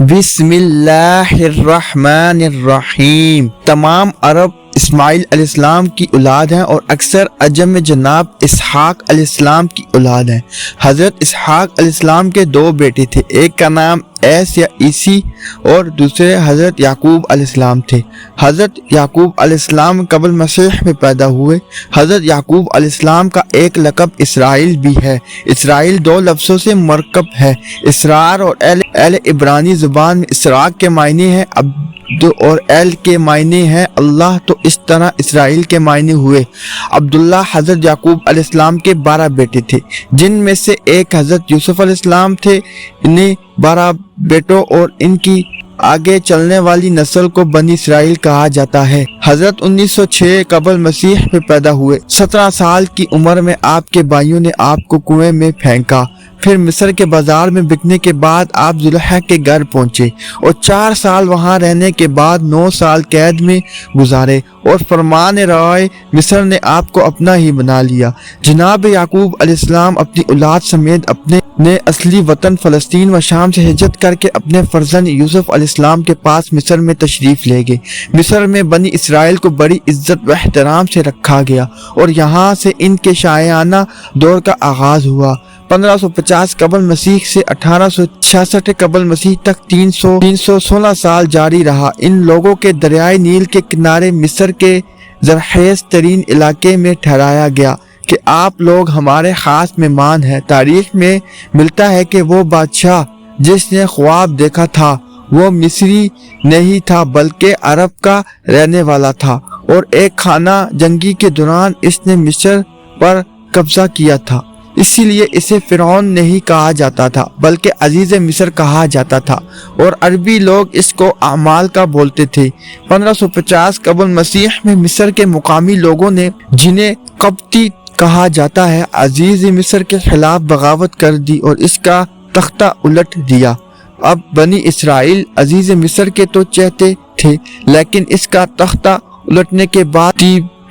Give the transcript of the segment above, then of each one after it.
بسم اللہ الرحمن الرحیم۔ تمام عرب اسماعیل علیہ السلام کی اولاد ہیں اور اکثر عجم میں جناب اسحاق علیہ السلام کی اولاد ہیں۔ حضرت اسحاق علیہ السلام کے دو بیٹے تھے، ایک کا نام ایس یا عیسی اور دوسرے حضرت یعقوب علیہ السلام تھے۔ حضرت یعقوب علیہ السلام قبل مسیح میں پیدا ہوئے۔ حضرت یعقوب علیہ السلام کا ایک لقب اسرائیل بھی ہے۔ اسرائیل دو لفظوں سے مرکب ہے۔ اسرار اور اہل عبرانی زبان میں اسراق کے معنی ہے عبد اور ایل کے معنی ہے اللہ، تو اس طرح اسرائیل کے معنی ہوئے۔ عبداللہ حضرت یعقوب علیہ السلام کے 12 بیٹے تھے، جن میں سے ایک حضرت یوسف علیہ السلام تھے۔ انہیں 12 بیٹوں اور ان کی آگے چلنے والی نسل کو بنی اسرائیل کہا جاتا ہے۔ حضرت 1906 قبل مسیح میں پیدا ہوئے۔ 17 سال کی عمر میں آپ کے بھائیوں نے آپ کو کنویں میں پھینکا۔ پھر مصر کے بازار میں بکنے کے بعد آپ زلیخا کے گھر پہنچے اور 4 سال وہاں رہنے کے بعد 9 سال قید میں گزارے اور فرمان رائے مصر نے آپ کو اپنا ہی بنا لیا۔ جناب یعقوب علیہ السلام اپنی اولاد سمیت اپنے اصلی وطن فلسطین و شام سے ہجرت کر کے اپنے فرزند یوسف علیہ السلام کے پاس مصر میں تشریف لے گئے۔ مصر میں بنی اسرائیل کو بڑی عزت و احترام سے رکھا گیا اور یہاں سے ان کے شاہانہ دور کا آغاز ہوا۔ 1550 قبل مسیح سے 1866 قبل مسیح تک 316 سال جاری رہا۔ ان لوگوں کے دریائے نیل کے کنارے مصر کے زرخیز ترین علاقے میں ٹھہرایا گیا کہ آپ لوگ ہمارے خاص مہمان ہیں۔ تاریخ میں ملتا ہے کہ وہ بادشاہ جس نے خواب دیکھا تھا وہ مصری نہیں تھا بلکہ عرب کا رہنے والا تھا، اور ایک خانہ جنگی کے دوران اس نے مصر پر قبضہ کیا تھا، اسی لیے اسے فرعون نہیں کہا جاتا تھا بلکہ عزیز مصر کہا جاتا تھا، اور عربی لوگ اس کو اعمال کا بولتے تھے۔ 1550 قبل مسیح میں مصر کے مقامی لوگوں نے، جنہیں قبطی کہا جاتا ہے، عزیز مصر کے خلاف بغاوت کر دی اور اس کا تختہ الٹ دیا۔ اب بنی اسرائیل عزیز مصر کے تو چہتے تھے، لیکن اس کا تختہ الٹنے کے بعد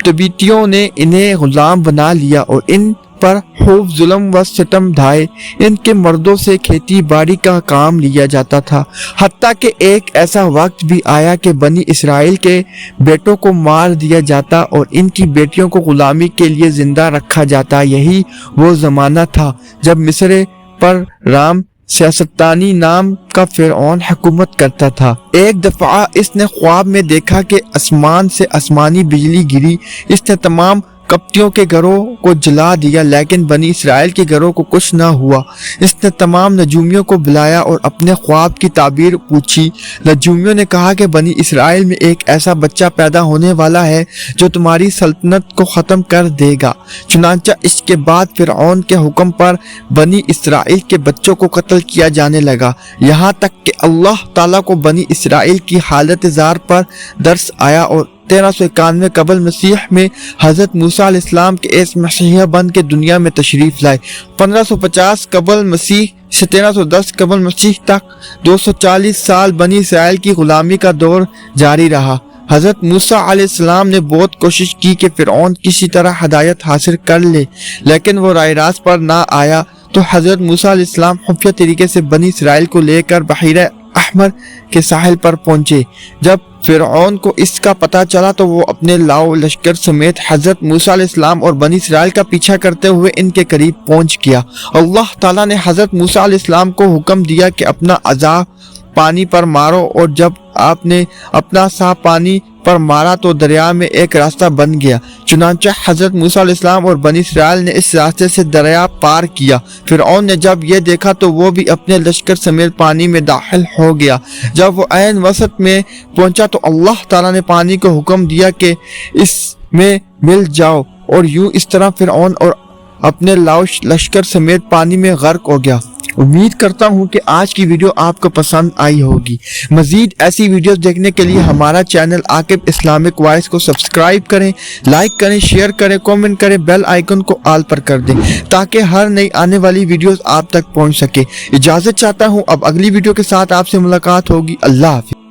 تبتیوں نے انہیں غلام بنا لیا اور ان پر خوب ظلم و ستم ڈھائے۔ ان کے مردوں سے کھیتی باڑی کا کام لیا جاتا تھا، حتیٰ کہ ایک ایسا وقت بھی آیا کہ بنی اسرائیل کے بیٹوں کو مار دیا جاتا اور ان کی بیٹیوں کو غلامی کے لیے زندہ رکھا جاتا۔ یہی وہ زمانہ تھا جب مصر پر رام سیاستانی نام کا فرعون حکومت کرتا تھا۔ ایک دفعہ اس نے خواب میں دیکھا کہ آسمان سے آسمانی بجلی گری۔ اس نے تمام قبطیوں کے گھروں کو جلا دیا، لیکن بنی اسرائیل کے گھروں کو کچھ نہ ہوا۔ اس نے تمام نجومیوں کو بلایا اور اپنے خواب کی تعبیر پوچھی۔ نجومیوں نے کہا کہ بنی اسرائیل میں ایک ایسا بچہ پیدا ہونے والا ہے جو تمہاری سلطنت کو ختم کر دے گا۔ چنانچہ اس کے بعد فرعون کے حکم پر بنی اسرائیل کے بچوں کو قتل کیا جانے لگا، یہاں تک کہ اللہ تعالیٰ کو بنی اسرائیل کی حالت زار پر درس آیا اور 1391 قبل مسیح میں حضرت موسیٰ علیہ السلام کے ایک مسیحا بن کے دنیا میں تشریف لائے۔ 1550 قبل مسیح سے 1310 قبل مسیح تک 240 سال بنی اسرائیل کی غلامی کا دور جاری رہا۔ حضرت موسیٰ علیہ السلام نے بہت کوشش کی کہ فرعون کسی طرح ہدایت حاصل کر لے، لیکن وہ راہ راست پر نہ آیا، تو حضرت موسیٰ علیہ السلام خفیہ طریقے سے بنی اسرائیل کو لے کر بحیرہ احمر کے ساحل پر پہنچے۔ جب فرعون کو اس کا پتہ چلا تو وہ اپنے لاؤ لشکر سمیت حضرت موسیٰ علیہ السلام اور بنی اسرائیل کا پیچھا کرتے ہوئے ان کے قریب پہنچ گیا۔ اللہ تعالیٰ نے حضرت موسیٰ علیہ السلام کو حکم دیا کہ اپنا عصا پانی پر مارو، اور جب آپ نے اپنا سا پانی پر مارا تو دریا میں ایک راستہ بن گیا۔ چنانچہ حضرت موسیٰ علیہ السلام اور بنی اسرائیل نے اس راستے سے دریا پار کیا۔ فرعون نے جب یہ دیکھا تو وہ بھی اپنے لشکر سمیت پانی میں داخل ہو گیا۔ جب وہ عین وسط میں پہنچا تو اللہ تعالیٰ نے پانی کو حکم دیا کہ اس میں مل جاؤ، اور یوں اس طرح فرعون اور اپنے لاؤ لشکر سمیت پانی میں غرق ہو گیا۔ امید کرتا ہوں کہ آج کی ویڈیو آپ کو پسند آئی ہوگی۔ مزید ایسی ویڈیوز دیکھنے کے لیے ہمارا چینل عاقب اسلامک وائس کو سبسکرائب کریں، لائک کریں، شیئر کریں، کومنٹ کریں، بیل آئیکن کو آل پر کر دیں تاکہ ہر نئی آنے والی ویڈیوز آپ تک پہنچ سکے۔ اجازت چاہتا ہوں، اب اگلی ویڈیو کے ساتھ آپ سے ملاقات ہوگی۔ اللہ حافظ۔